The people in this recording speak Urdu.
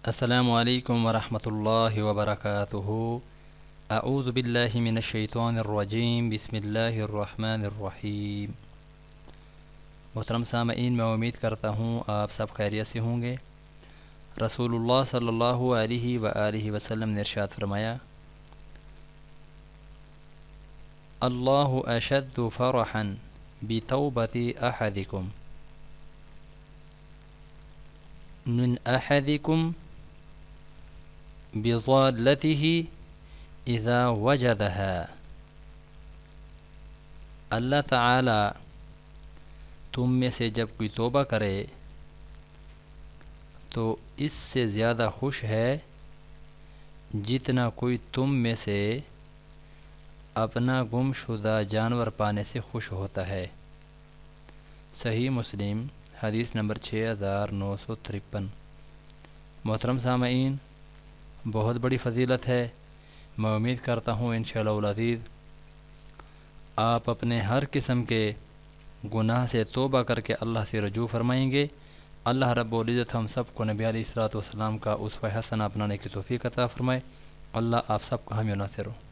السلام علیکم ورحمۃ اللہ وبرکاتہ۔ اعوذ باللہ من الشیطان الرجیم، بسم اللہ الرحمن الرحیم۔ محترم سامعین، میں امید کرتا ہوں آپ سب خیریت سے ہوں گے۔ رسول اللہ صلی اللہ علیہ وآلہ وسلم نے ارشاد فرمایا، اللہ اشد فرحا بتوبۃ احدکم من احدکم بضالته اذا وجدها۔ اللہ تعالی تم میں سے جب کوئی توبہ کرے تو اس سے زیادہ خوش ہے جتنا کوئی تم میں سے اپنا گم شدہ جانور پانے سے خوش ہوتا ہے۔ صحیح مسلم حدیث نمبر 6953۔ محترم سامعین، بہت بڑی فضیلت ہے۔ میں امید کرتا ہوں انشاءاللہ العزیز آپ اپنے ہر قسم کے گناہ سے توبہ کر کے اللہ سے رجوع فرمائیں گے۔ اللہ رب العزت ہم سب کو نبی علیہ الصلوۃ والسلام کا اسوہ حسنہ اپنانے کی توفیق عطا فرمائے۔ اللہ آپ سب کا حامی و ناصر ہو۔